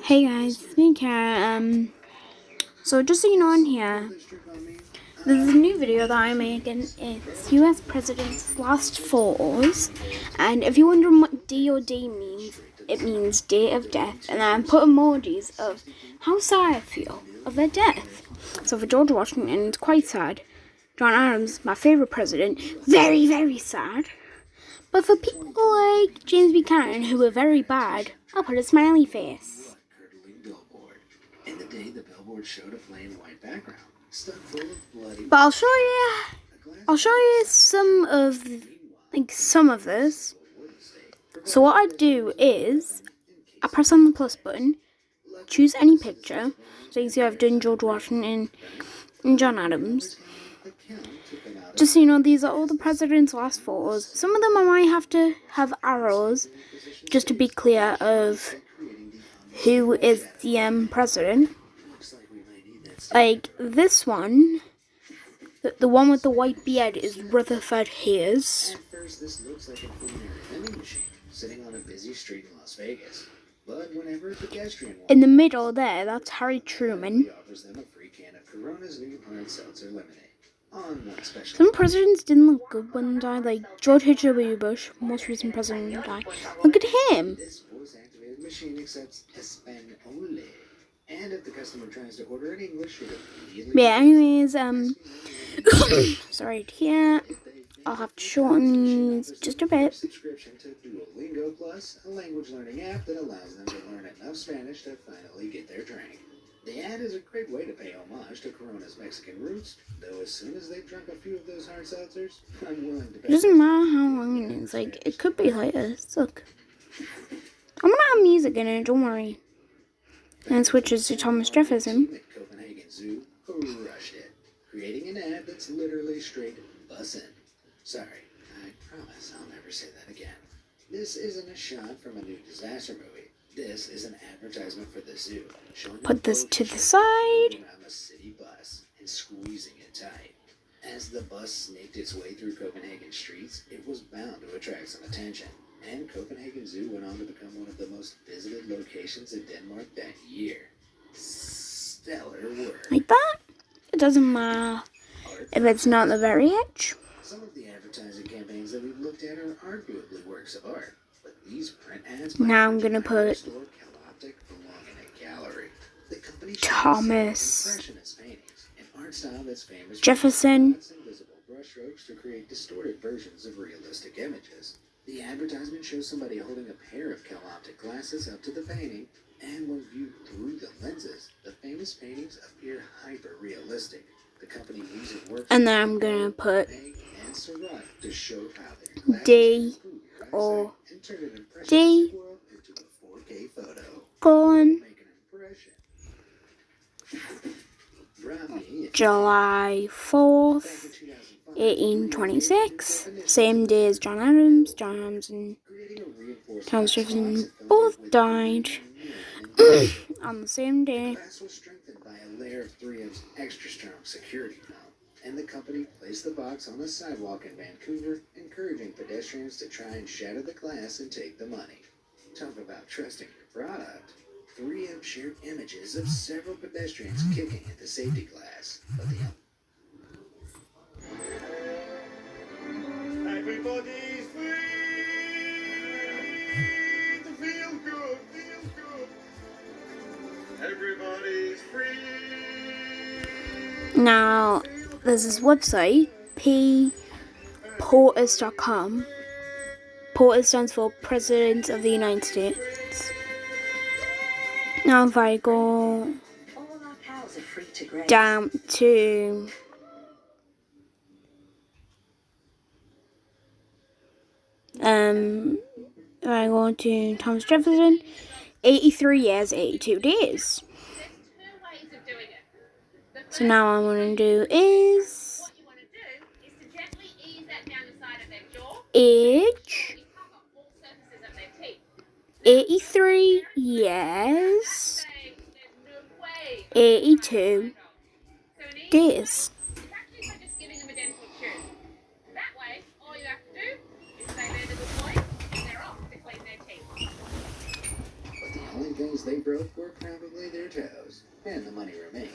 Hey guys, it's me Kara. So just so you know on here, there's a new video that I'm making. It's US President's last photos, and if you're wondering what DOD means, it means date of death, and then I put emojis of how sad I feel of their death. So for George Washington, it's quite sad. John Adams, my favorite president, very, very sad. But for people like James Buchanan, who were very bad, I'll put a smiley face. And the day the billboard showed a plain white background, stuck full of bloody. But I'll show you some of this. So what I do is I press on the plus button, choose any picture. So you can see I've done George Washington and John Adams. Just so you know, these are all the president's last photos. Some of them I might have to have arrows just to be clear of who is the president. Like this one, the one with the white beard is Rutherford Hayes. At first, this looks like an ordinary vending machine sitting on a busy street in Las Vegas. But whenever a pedestrian In the middle there, that's Harry Truman. he offers them a free can of Corona's new hard seltzer lemonade. On one special Some presidents didn't look good when they died, like George H.W. Bush, most recent president who died. Look at him. this voice-activated machine accepts Espanol. And if the customer tries to order in English, it'll immediately. Yeah, anyways, sorry to hear. I'll have to shorten these just a bit. Subscription to Duolingo Plus, a language learning app that allows them to learn enough Spanish to finally get their drink. The ad is a great way to pay homage to Corona's Mexican roots, though as soon as they've drunk a few of those hard seltzers, I'm willing to bet. It doesn't matter how long it is, like, it could be like this. Look. I'm gonna have music in it, don't worry. And it switches to Thomas Jefferson. At Copenhagen Zoo crushed it, creating an ad that's literally straight bussin'. Sorry, I promise I'll never say that again. This isn't a shot from a new disaster movie. This is an advertisement for the zoo, showing Put this boat to the side. around the city bus and squeezing it tight. As the bus snaked its way through Copenhagen streets, it was bound to attract some attention. And Copenhagen Zoo went on to become one of the most visited locations in Denmark that year. Stellar work. Like that. It doesn't matter if it's not the very edge. Some of the advertising campaigns that we've looked at are arguably works of art, but these print ads Now I'm gonna put store CalOptic belong in a gallery. The company Thomas impressionist paintings, an art style that's famous for Jefferson. dots and visible brushstrokes to create distorted versions of realistic images. The advertisement shows somebody holding a pair of CalOptic glasses up to the painting, and when viewed through the lenses, the famous paintings appear hyper-realistic. The company uses works And then I'm gonna put and Seurat to show how their glasses D improve or eyesight and turn an impressionistic D world into a 4K photo. on Make an impression. Romney, July back 4th, in 2005, 1826. Same day as John Adams. John Adams and creating a reinforced Thomas glass Jefferson box that both filled with died and on the same day. glass was strengthened by a layer of 3M's extra strong security foam, and the company placed the box on a sidewalk in Vancouver, encouraging pedestrians to try and shatter the glass and take the money. Talk about trusting your product. 3M shared images of several pedestrians kicking at the safety glass, but the Everybody's free to feel good, feel good. Everybody's free. Now, there's this website, POTUS.com. POTUS stands for President of the United States. Now, if I go All our cows are free to graze. down to if I go to Thomas Jefferson, 83 years, 82 days. So now what I'm going to do is age 83 years, 82 days. only thing things they broke were probably their toes, and the money remained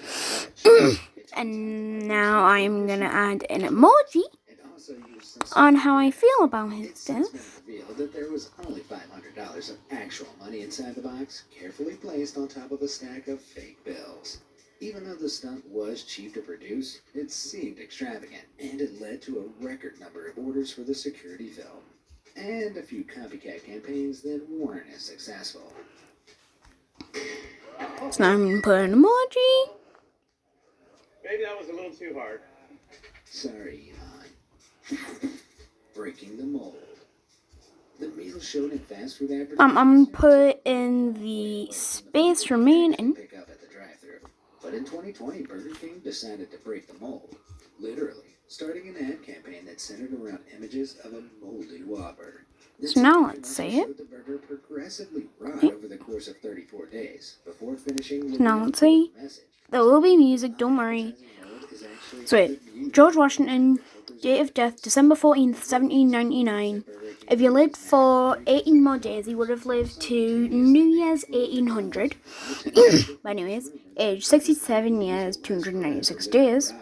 untouched. And now I'm gonna add an emoji It also used some on how I feel about his It's since death. been revealed that there was only $500 of actual money inside the box, carefully placed on top of a stack of fake bills. Even though the stunt was cheap to produce, it seemed extravagant, and it led to a record number of orders for the security film, and a few copycat campaigns that weren't as successful. So now I'm gonna put an emoji. Maybe that was a little too hard. Sorry, Elon. Breaking the mold. The meal shown in fast food advertisements. I'm gonna put in the space remaining. Pick up at the drive-thru. But in 2020, Burger King decided to break the mold, literally, starting an ad campaign that centered around images of a moldy Whopper. This So now campaign let's also see it. showed the burger progressively rot Okay. over the course of 34 days before finishing with Now an let's see. important message. There will be music, don't worry. Advertising mold is actually So wait, good news. George Washington, date of death, December 14th, 1799. If you lived for 18 more days, he would have lived to New Year's 1800. But anyways, age 67 years, 296 days.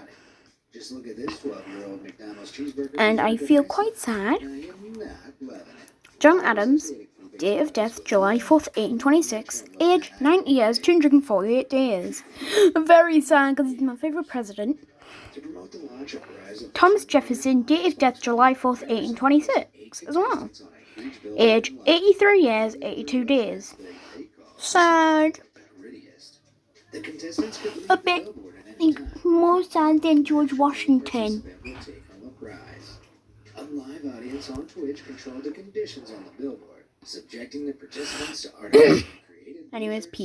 Just look at this 12-year-old McDonald's cheeseburger. And I feel quite sad. I am not loving it. John Adams, date of death, July 4th, 1826. Age 90 years, 248 days. Very sad because he's my favourite president. To promote the launch of Rise of Thomas Jefferson, date of death, July 4th, 1826 as well. Age 83 years, 82 days. Sad. The contestants could leave A the bit billboard at any time. more sad than George Washington. Participant will take home a prize. A live audience on Twitch controlled the conditions on the billboard, subjecting the participants to artificially created Anyways, peace.